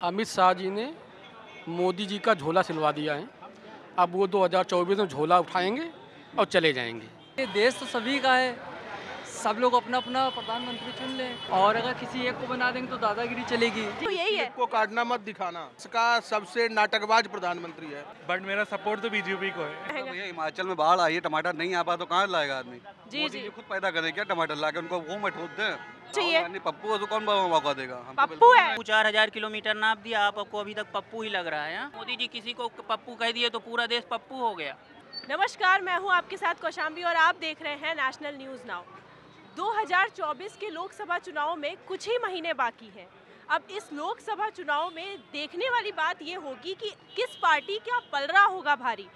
अमित शाह जी ने मोदी जी का झोला सिलवा दिया है। अब वो 2024 में झोला उठाएंगे और चले जाएंगे। ये देश तो सभी का है, सब लोग अपना अपना प्रधानमंत्री चुन लें और अगर किसी एक को बना देंगे तो दादागिरी चलेगी। तो यही है को काटना मत दिखाना, इसका सबसे नाटकबाज प्रधानमंत्री है। बट मेरा सपोर्ट तो बीजेपी को है। भैया हिमाचल में बाढ़ आई है, टमाटर नहीं आ पाया तो कहाँ लाएगा आदमी? जी मोदी जी खुद पैदा करे क्या टमाटर लाके उनको मुंह में ठोक दें? चाहिए। यानी पप्पू को तो कौन मौका देगा? हमको पप्पू है 4000 किलोमीटर नाप दिया, आपको अभी तक पप्पू ही लग रहा है। हाँ? मोदी जी किसी को पप्पू कह दिए तो पूरा देश पप्पू हो गया। नमस्कार, मैं हूं आपके साथ कौशाम्बी और आप देख रहे हैं नेशनल न्यूज़ नाउ। 2024 के लोकसभा चुनाव में कुछ ही महीने बाकी हैं। अब इस लोकसभा चुनाव में देखने वाली बात ये होगी कि किस पार्टी का पलड़ा होगा भारी।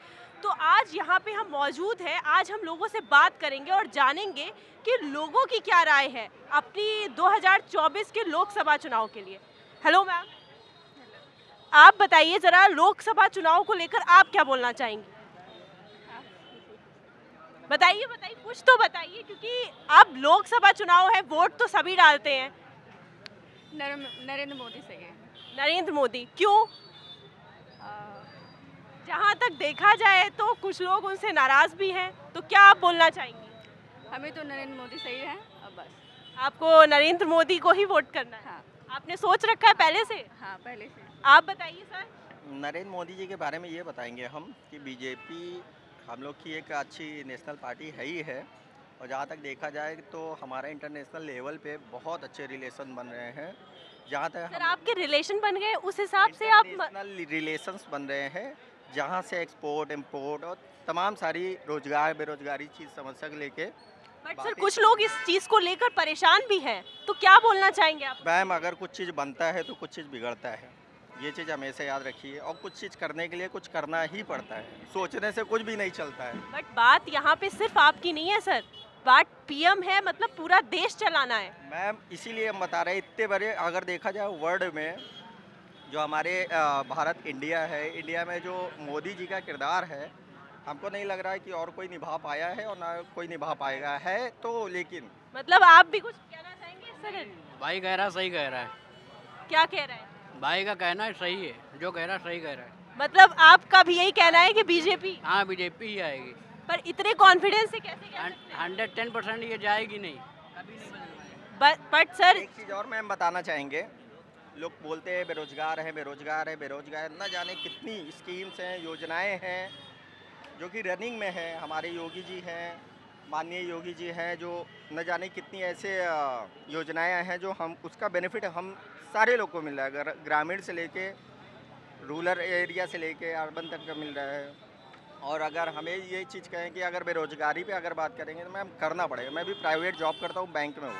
तो आज यहाँ पे हम मौजूद हैं, आज हम लोगों से बात करेंगे और जानेंगे कि लोगों की क्या राय है अपनी 2024 के लोकसभा चुनाव के लिए। हेलो मैम, आप बताइए ज़रा लोकसभा चुनाव को लेकर आप क्या बोलना चाहेंगी? बताइए बताइए, कुछ तो बताइए, क्योंकि अब लोकसभा चुनाव है, वोट तो सभी डालते हैं। नरेंद्र मोदी सही है। नरेंद्र मोदी क्यों? जहाँ तक देखा जाए तो कुछ लोग उनसे नाराज भी हैं, तो क्या आप बोलना चाहेंगी? हमें तो नरेंद्र मोदी सही है। अब बस आपको नरेंद्र मोदी को ही वोट करना है? हाँ आपने सोच रखा है पहले से? हाँ पहले से। आप बताइए सर। नरेंद्र मोदी जी के बारे में ये बताएंगे हम कि बीजेपी हम लोग की एक अच्छी नेशनल पार्टी है ही है, और जहाँ तक देखा जाए तो हमारा इंटरनेशनल लेवल पे बहुत अच्छे रिलेशन बन रहे हैं। जहाँ तक सर आपके रिलेशन बन गए, उस हिसाब से आप इंटरनेशनल रिलेशंस बन रहे हैं, जहाँ से एक्सपोर्ट इम्पोर्ट और तमाम सारी रोजगार बेरोजगारी चीज़ समस्या को लेके। बट सर कुछ लोग इस चीज़ को लेकर परेशान भी हैं, तो क्या बोलना चाहेंगे आप? मैम, अगर कुछ चीज़ बनता है तो कुछ चीज़ बिगड़ता है, ये चीज़ हमेशा याद रखिए। और कुछ चीज़ करने के लिए कुछ करना ही पड़ता है, सोचने से कुछ भी नहीं चलता है। बट बात यहाँ पे सिर्फ आपकी नहीं है सर, बात पीएम है, मतलब पूरा देश चलाना है। मैम, इसीलिए हम बता रहे हैं इतने बड़े, अगर देखा जाए वर्ल्ड में जो हमारे भारत इंडिया है, इंडिया में जो मोदी जी का किरदार है, हमको नहीं लग रहा है कि और कोई निभा पाया है और ना कोई निभा पाएगा है। तो लेकिन मतलब आप भी कुछ कहना चाहेंगे सर? भाई कह रहा सही कह रहा है। क्या कह रहे हैं? भाई का कहना है सही है, जो कह रहा है सही कह रहा है। मतलब आपका भी यही कहना है कि बीजेपी? हाँ, बीजेपी ही आएगी। पर इतने कॉन्फिडेंस से कैसे कह सकते हैं? 110% ये जाएगी नहीं, कभी नहीं बदलवाएगी। बट सर एक चीज़ और मैम बताना चाहेंगे, लोग बोलते हैं बेरोजगार है बेरोजगार है बेरोजगार, न जाने कितनी स्कीम्स हैं, योजनाएं हैं जो कि रनिंग में है। हमारे योगी जी हैं, माननीय योगी जी हैं, जो न जाने कितनी ऐसे योजनाएं हैं जो हम उसका बेनिफिट हम सारे लोग को मिल रहा है, ग्रामीण से लेके रूरल एरिया से लेके अर्बन तक का मिल रहा है। और अगर हमें ये चीज़ कहें कि अगर बेरोजगारी पे अगर बात करेंगे तो मैम करना पड़ेगा। मैं भी प्राइवेट जॉब करता हूँ, बैंक में हूँ।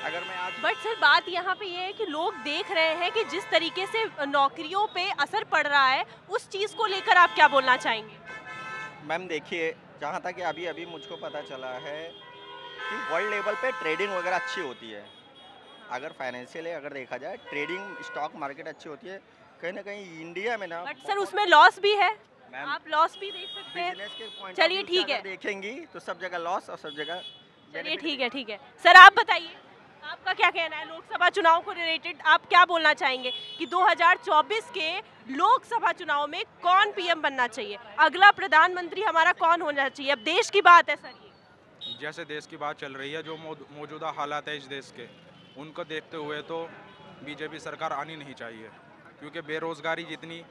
अगर मैं आज बट सर बात यहाँ पे ये है कि लोग देख रहे हैं कि जिस तरीके से नौकरियों पे असर पड़ रहा है, उस चीज़ को लेकर आप क्या बोलना चाहेंगे? मैम देखिए, जहाँ तक कि अभी अभी मुझको पता चला है कि वर्ल्ड लेवल पे ट्रेडिंग वगैरह अच्छी होती है। अगर फाइनेंशियली अगर देखा जाए, ट्रेडिंग स्टॉक मार्केट अच्छी होती है। कहीं ना कहीं इंडिया में ना बट सर उसमें लॉस भी है, मैम, आप लॉस भी देख सकते हैं। बिजनेस के पॉइंट चलिए ठीक है, देखेंगी तो सब जगह लॉस और सब जगह चलिए ठीक है ठीक है। सर आप बताइए, आपका क्या कहना है लोकसभा चुनाव को रिलेटेड? आप क्या बोलना चाहेंगे कि 2024 के लोकसभा चुनाव में कौन पीएम बनना चाहिए, अगला प्रधानमंत्री हमारा कौन होना चाहिए? अब देश की बात है सर, ये जैसे देश की बात चल रही है, जो मौजूदा हालात है इस देश के, उनको देखते हुए तो बीजेपी सरकार आनी नहीं चाहिए, क्योंकि बेरोजगारी जितनी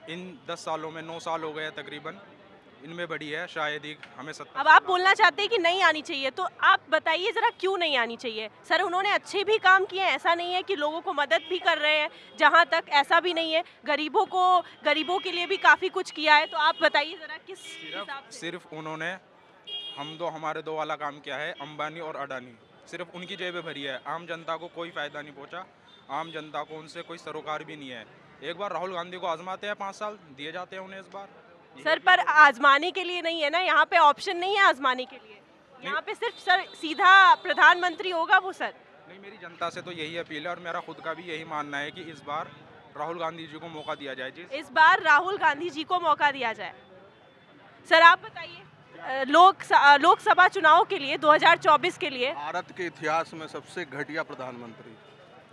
इन 10 सालों में 9 साल हो गए तकरीबन, इनमें बढ़ी है, शायद ही हमें अब आप बोलना चाहते हैं कि नहीं आनी चाहिए, तो आप बताइए ज़रा क्यों नहीं आनी चाहिए? सर उन्होंने अच्छे भी काम किए हैं, ऐसा नहीं है कि लोगों को मदद भी कर रहे हैं, जहाँ तक ऐसा भी नहीं है, गरीबों के लिए भी काफ़ी कुछ किया है। तो आप बताइए ज़रा किस हिसाब से? सिर्फ उन्होंने हमारे दो वाला काम किया है, अंबानी और अडानी, सिर्फ उनकी जेबें भरी है, आम जनता को कोई फ़ायदा नहीं पहुँचा, आम जनता को उनसे कोई सरोकार भी नहीं है। एक बार राहुल गांधी को आजमाते हैं, 5 साल दिए जाते हैं उन्हें इस बार। सर पर आजमाने के लिए नहीं है ना, यहाँ पे ऑप्शन नहीं है आजमाने के लिए, यहाँ पे सिर्फ सर सीधा प्रधानमंत्री होगा वो सर। नहीं, मेरी जनता से तो यही अपील है और मेरा खुद का भी यही मानना है कि इस बार राहुल गांधी जी को मौका दिया जाए। जी, इस बार राहुल गांधी जी को मौका दिया जाए। सर आप बताइए लोकसभा चुनाव के लिए 2024 के लिए भारत के इतिहास में सबसे घटिया प्रधानमंत्री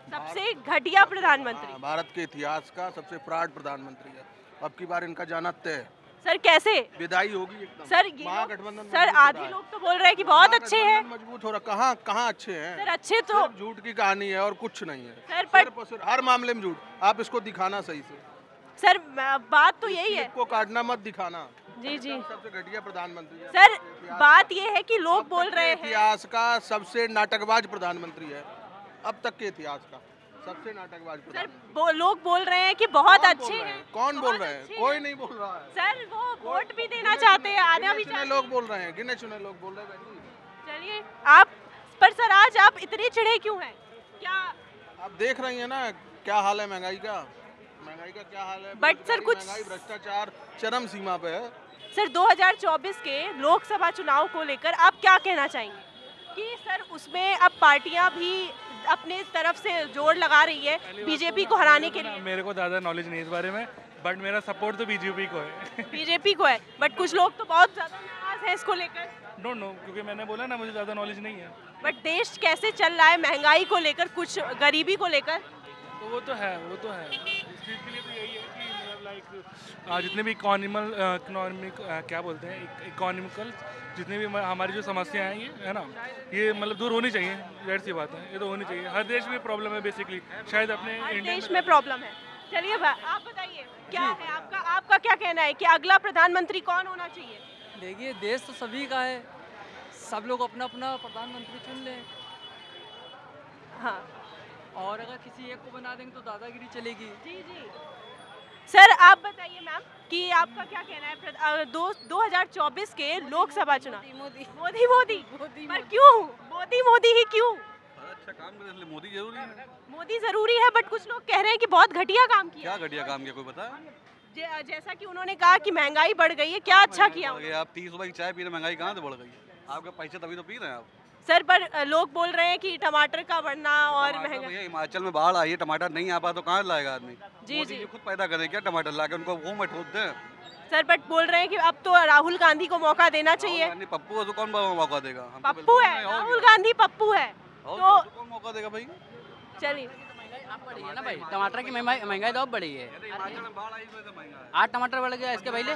सबसे घटिया प्रधानमंत्री। भारत के इतिहास का सबसे फ्रॉड प्रधानमंत्री है। अब की बार इनका जाना तय है। सर कैसे? विदाई होगी एकदम। सर ये महागठबंधन सर आधे लोग तो बोल रहे हैं कि बहुत अच्छे हैं। मजबूत हो रहा, कहाँ अच्छे हैं? सर अच्छे तो सिर्फ झूठ की कहानी है और कुछ नहीं है। सर पर सिर्फ हर मामले में झूठ। आप इसको दिखाना सही से। सर बात तो यही है, को काटना मत दिखाना। जी जी। सबसे घटिया प्रधानमंत्री है। सर बात ये है कि लोग बोल रहे हैं इतिहास का सबसे नाटकबाज प्रधानमंत्री है। अब तक के इतिहास का सबसे नाटकबाज सर प्रधानमंत्री। लोग बोल रहे हैं कि बहुत अच्छे हैं। कौन बोल रहे हैं? कोई नहीं बोल रहा है। सर वो वोट भी देना चाहते हैं, आना भी गिने चाहते लोग बोल रहे हैं, गिने चुने लोग बोल रहे हैं बहन जी। चलिए आप पर सर आज आप इतने चिढ़े क्यों हैं? क्या आप देख रही हैं ना क्या हाल है महंगाई का? महंगाई का क्या हाल है? बट सर कुछ महंगाई, भ्रष्टाचार चरम सीमा पे है। सर 2024 के लोकसभा चुनाव को लेकर आप क्या कहना चाहेंगे कि सर उसमें अब पार्टियां भी अपने तरफ से जोर लगा रही है बीजेपी को हराने के लिए? मेरे को ज़्यादा नॉलेज नहीं इस बारे में, बट मेरा सपोर्ट तो बीजेपी को है। बीजेपी को है, बट कुछ लोग तो बहुत ज़्यादा नाराज हैं इसको लेकर। डोंट नो, क्योंकि मैंने बोला ना मुझे ज़्यादा नॉलेज नहीं है। बट देश कैसे चल रहा है महंगाई को लेकर, कुछ गरीबी को लेकर? तो वो तो है इस चीज़ के लिए तो यही है कि मतलब लाइक जितने भी इकोनॉमिक क्या बोलते हैं इकोनॉमिकल जितने भी हमारी जो समस्या हैं ये है ना, ये मतलब दूर होनी चाहिए। जाहिर सी बात है, ये तो होनी चाहिए। हर देश में प्रॉब्लम है बेसिकली, शायद अपने इंडिया देश में प्रॉब्लम है। चलिए आप बताइए क्या है आपका क्या कहना है कि अगला प्रधानमंत्री कौन होना चाहिए? देखिए देश तो सभी का है, सब लोग अपना अपना प्रधानमंत्री चुन लें। हाँ और अगर किसी एक को बना देंगे तो दादागिरी चलेगी। जी जी। सर आप बताइए मैम कि आपका क्या कहना है 2024 के लोकसभा चुनाव? मोदी पर क्यों मोदी ही क्यों? अच्छा काम करने के लिए मोदी जरूरी है। मोदी जरूरी है, बट कुछ लोग कह रहे हैं कि बहुत घटिया काम किया। क्या घटिया काम किया कोई बता? जैसा कि उन्होंने कहा कि महंगाई बढ़ गई है, क्या अच्छा किया? आप 30 रुपए की चाय पी रहे, महंगाई कहाँ से बढ़ गई? आपके पैसे तभी तो पी रहे हैं आप। सर पर लोग बोल रहे हैं कि टमाटर का बढ़ना और महंगा। हिमाचल में बाढ़ आई है, टमाटर नहीं आ पाया तो कहाँ लाएगा आदमी? जी जी। खुद पैदा करें क्या टमाटर ला के उनको मुंह में ठोक दें? सर बट बोल रहे हैं कि अब तो राहुल गांधी को मौका देना चाहिए। पप्पू है तो कौन मौका देगा? पप्पू है, राहुल गांधी पप्पू है तो कौन मौका देगा भाई? चलिए बढ़ी है ना भाई, टमाटर की महंगाई तो अब बढ़ी है। हिमाचल में बाढ़ आई तो महंगा है। आज टमाटर बढ़ गया, इसके पहले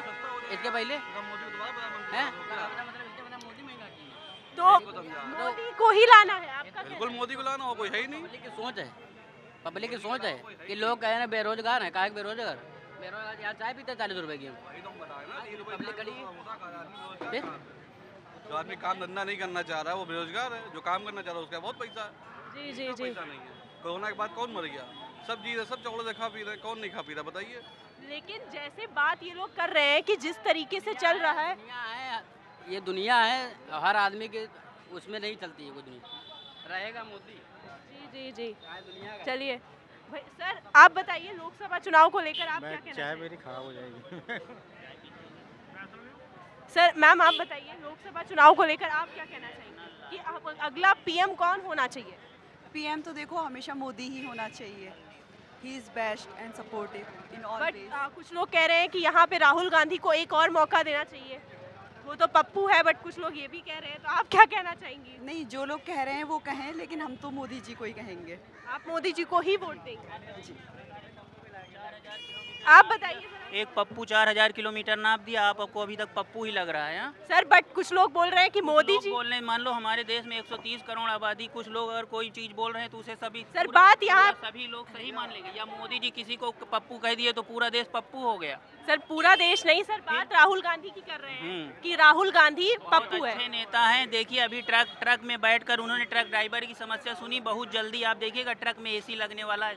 तो मोदी को ही लाना है आपका? बिल्कुल मोदी को लाना हो, कोई है ही नहीं। पब्लिक की सोच है कि लोग कह रहे हैं बेरोजगार हैं। काहे बेरोजगार यहाँ चाय पीते 40 रुपए की। पब्लिक खड़ी है, जो आदमी काम धंधा नहीं करना चाह रहा है वो बेरोजगार है। जो काम करना चाह रहा है उसका बहुत पैसा है। जी जी जी। पैसा नहीं है। कोरोना के बाद कौन मर गया? सब जी रहे, सब चौड़े खा पी रहे, कौन नहीं खा पी रहा बताइए? लेकिन जैसे बात ये लोग कर रहे हैं कि जिस तरीके से चल रहा है, ये दुनिया है, हर आदमी के उसमें नहीं चलती है कोई दुनिया। रहेगा मोदी। जी जी जी। चलिए भाई सर आप बताइए लोकसभा चुनाव को लेकर आप क्या कहना चाहेंगे? चाय मेरी खराब हो जाएगी। सर मैम आप बताइए लोकसभा चुनाव को लेकर आप क्या कहना चाहेंगे कि अगला पीएम कौन होना चाहिए? पीएम तो देखो हमेशा मोदी ही होना चाहिए। He is best and supportive in all ways. कुछ लोग कह रहे हैं कि यहाँ पे राहुल गांधी को एक और मौका देना चाहिए। वो तो पप्पू है, बट कुछ लोग ये भी कह रहे हैं, तो आप क्या कहना चाहेंगी? नहीं, जो लोग कह रहे हैं वो कहें, लेकिन हम तो मोदी जी को ही कहेंगे। आप मोदी जी को ही वोट देंगे? जी। आप बताइए। एक पप्पू 4000 किलोमीटर नाप दिया, आपको अभी तक पप्पू ही लग रहा है? सर बट कुछ लोग बोल रहे हैं कि मोदी जी बोल रहे हैं, मान लो हमारे देश में 130 करोड़ आबादी, कुछ लोग अगर कोई चीज बोल रहे हैं तो उसे सभी सर बात यहाँ सभी लोग सही मान लेंगे? या मोदी जी किसी को पप्पू कह दिए तो पूरा देश पप्पू हो गया? सर पूरा देश नहीं, सर बात राहुल गांधी की कर रहे हैं कि राहुल गांधी पप्पू है। अच्छे नेता हैं। देखिए अभी ट्रक में बैठकर उन्होंने ट्रक ड्राइवर की समस्या सुनी। बहुत जल्दी आप देखिएगा ट्रक में एसी लगने वाला है।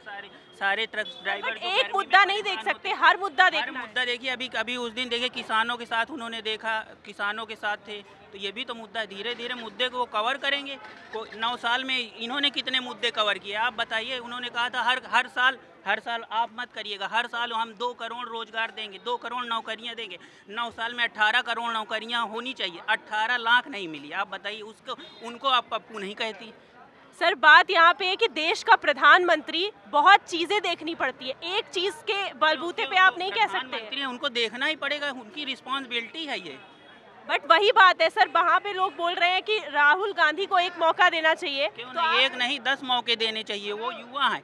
सारे ट्रक ड्राइवर एक मुद्दा नहीं देख सकते, हर मुद्दा देखना। हर मुद्दा देखिए। अभी उस दिन देखिए किसानों के साथ उन्होंने देखा, किसानों के साथ थे, तो ये भी तो मुद्दा है। धीरे धीरे मुद्दे को वो कवर करेंगे। 9 साल में इन्होंने कितने मुद्दे कवर किए आप बताइए? उन्होंने कहा था हर साल आप मत करिएगा, हर साल हम 2 करोड़ रोजगार देंगे, 2 करोड़ नौकरियां देंगे। 9 साल में 18 करोड़ नौकरियां होनी चाहिए, 18 लाख नहीं मिली। आप बताइए उनको आप पप्पू नहीं कहती? सर बात यहाँ पे है कि देश का प्रधानमंत्री बहुत चीजें देखनी पड़ती है, एक चीज के बलबूते पे आप नहीं कह सकते। उनको देखना ही पड़ेगा, उनकी रिस्पॉन्सिबिलिटी है ये। बट वही बात है सर, वहाँ पे लोग बोल रहे हैं कि राहुल गांधी को एक मौका देना चाहिए। क्यों नहीं, एक नहीं 10 मौके देने चाहिए, वो युवा हैं।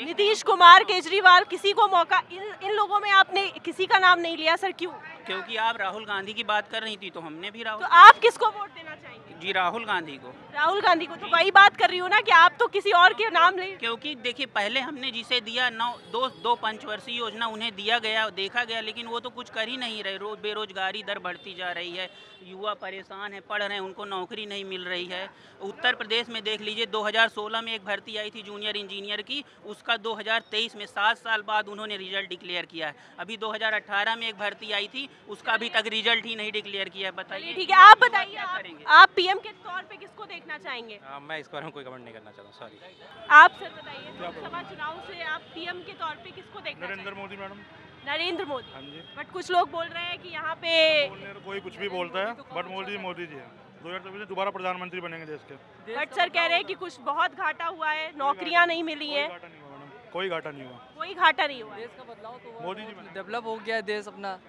नीतीश कुमार, केजरीवाल, किसी को मौका, इन लोगों में आपने किसी का नाम नहीं लिया सर, क्यों? क्योंकि आप राहुल गांधी की बात कर रही थी तो हमने भी राहुल। तो आप किसको वोट देना चाहेंगे? जी राहुल गांधी को। राहुल गांधी को, तो वही बात कर रही हूँ ना कि आप तो किसी और के नाम ले। क्योंकि देखिए पहले हमने जिसे दिया दो पंचवर्षीय योजना उन्हें दिया गया, देखा गया, लेकिन वो तो कुछ कर ही नहीं रहे। रोज बेरोजगारी दर बढ़ती जा रही है, युवा परेशान है, पढ़ रहे हैं, उनको नौकरी नहीं मिल रही है। उत्तर प्रदेश में देख लीजिए, 2016 में एक भर्ती आई थी जूनियर इंजीनियर की, उसका 2023 में 7 साल बाद उन्होंने रिजल्ट डिक्लेयर किया है। अभी 2018 में एक भर्ती आई थी, उसका अभी तक रिजल्ट ही नहीं डिक्लेयर किया है। बताइए ठीक है, आप बताइए, आप पीएम के तौर पे किसको देखना चाहेंगे? मैं इस बारे में कोई कमेंट नहीं करना चाहता हूँ, सॉरी। आप सर बताइए, लोकसभा चुनाव से आप पीएम के तौर पे किसको देखना चाहेंगे? नरेंद्र मोदी मैडम। नरेंद्र मोदी। हाँ जी। बट कुछ लोग बोल रहे हैं कि यहाँ पे कोई कुछ भी बोलता है, बट मोदी जी है। 2024 में दोबारा प्रधानमंत्री बनेंगे देश के। बट सर कह रहे हैं कि कुछ बहुत घाटा हुआ है, नौकरियां नहीं मिली हैं। कोई घाटा नहीं हुआ। कोई घाटा नहीं हुआ। देश का बदलाव तो मोदी जी डेवलप हो गया है देश अपना,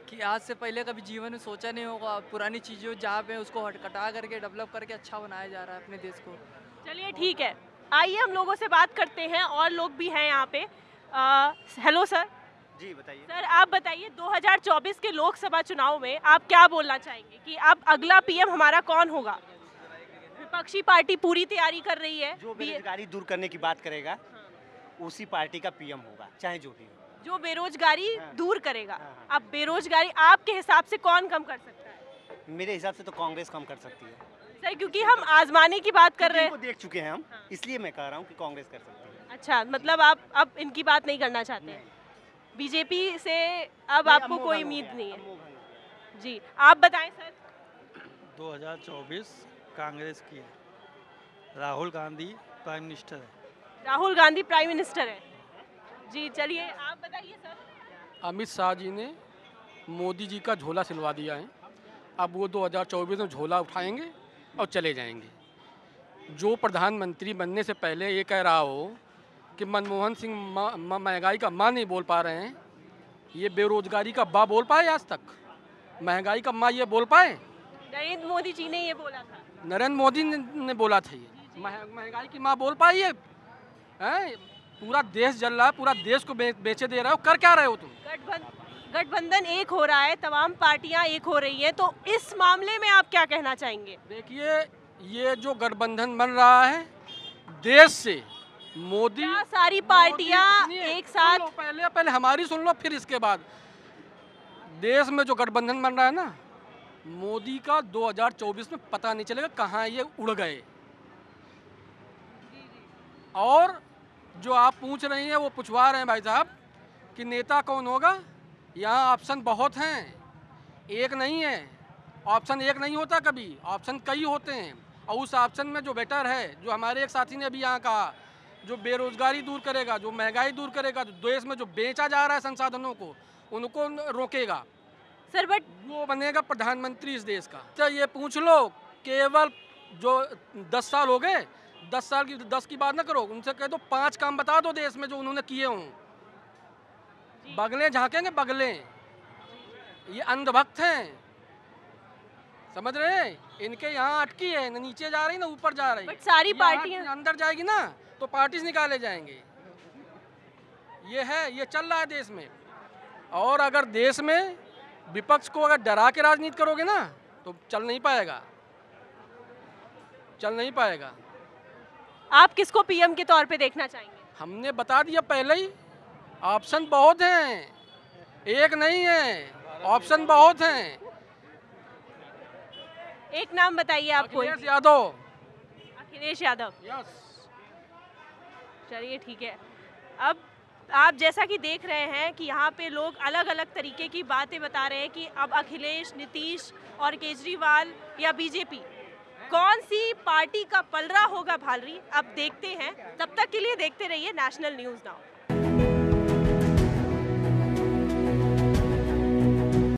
कि आज से पहले कभी जीवन में सोचा नहीं होगा। पुरानी चीज़ों जहाँ पे उसको हटा करके डेवलप करके अच्छा बनाया जा रहा है अपने देश को। चलिए ठीक है, आइए हम लोगों से बात करते हैं, और लोग भी हैं यहाँ पे। Hello sir. जी बताइए सर, आप बताइए 2024 के लोकसभा चुनाव में आप क्या बोलना चाहेंगे कि अब अगला पीएम हमारा कौन होगा? विपक्षी पार्टी पूरी तैयारी कर रही है, जो बेरोजगारी दूर करने की बात करेगा उसी पार्टी का पीएम होगा, चाहे जो भी हो। जो बेरोजगारी दूर करेगा। अब बेरोजगारी आपके हिसाब से कौन कम कर सकता है? मेरे हिसाब से तो कांग्रेस कम कर सकती है सर, क्योंकि हम आजमाने की बात कर रहे हैं, देख चुके हैं हम, इसलिए मैं कह रहा हूँ कि कांग्रेस कर सकती है। अच्छा, मतलब आप अब इनकी बात नहीं करना चाहते हैं? बीजेपी से अब आपको कोई उम्मीद नहीं है? जी, आप बताएं सर। 2024 कांग्रेस की है, राहुल गांधी प्राइम मिनिस्टर है। राहुल गांधी प्राइम मिनिस्टर है। जी चलिए, आप बताइए सर। अमित शाह जी ने मोदी जी का झोला सिलवा दिया है, अब वो 2024 में झोला उठाएंगे और चले जाएंगे। जो प्रधानमंत्री बनने से पहले ये कह रहा हो कि मनमोहन सिंह महंगाई का माँ नहीं बोल पा रहे हैं, ये बेरोजगारी का बा बोल पाए आज तक? महंगाई का माँ ये बोल पाए? नरेंद्र मोदी जी ने ये बोला था। नरेंद्र मोदी ने बोला था, ये महंगाई की माँ बोल पाई है? पूरा देश जल रहा है, पूरा देश को बेचे दे रहे हो, कर क्या रहे हो तुम? गठबंधन एक हो रहा है, तमाम पार्टियां एक हो रही हैं, तो इस मामले में आप क्या कहना चाहेंगे? देखिए, ये जो गठबंधन बन रहा है देश से, मोदी सारी पार्टियां एक साथ, पहले हमारी सुन लो, फिर इसके बाद देश में जो गठबंधन बन रहा है ना, मोदी का 2024 में पता नहीं चलेगा कहाँ ये उड़ गए। और जो आप पूछ रही हैं, वो पूछवा रहे हैं भाई साहब कि नेता कौन होगा। यहाँ ऑप्शन बहुत हैं, एक नहीं है। ऑप्शन एक नहीं होता कभी, ऑप्शन कई होते हैं। और उस ऑप्शन में जो बेटर है, जो हमारे एक साथी ने अभी यहाँ कहा, जो बेरोजगारी दूर करेगा, जो महंगाई दूर करेगा, जो देश में जो बेचा जा रहा है संसाधनों को, उनको रोकेगा सर, बट वो बनेगा प्रधानमंत्री इस देश का। तो ये पूछ लो, केवल जो 10 साल हो गए, 10 साल की 10 की बात ना करो, उनसे कह दो 5 काम बता दो देश में जो उन्होंने किए हों। बगलें झांकेंगे, बगलें। ये अंधभक्त हैं, समझ रहे हैं? इनके यहाँ अटकी है, न नीचे जा रही ना ऊपर जा रही। बट सारी पार्टियां अंदर जाएगी ना तो पार्टीज निकाले जाएंगे। ये है, ये चल रहा है देश में। और अगर देश में विपक्ष को अगर डरा के राजनीति करोगे ना तो चल नहीं पाएगा, चल नहीं पाएगा। आप किसको पीएम के तौर पे देखना चाहेंगे? हमने बता दिया पहले ही, ऑप्शन बहुत हैं, एक नहीं है, ऑप्शन बहुत हैं। एक नाम बताइए आप। अखिलेश यादव। अखिलेश यादव, यस। चलिए ठीक है। अब आप जैसा कि देख रहे हैं कि यहाँ पे लोग अलग अलग तरीके की बातें बता रहे हैं कि अब अखिलेश, नीतीश और केजरीवाल या बीजेपी, कौन सी पार्टी का पलड़ा होगा भारी, अब देखते हैं। तब तक के लिए देखते रहिए नेशनल न्यूज़ नाउ।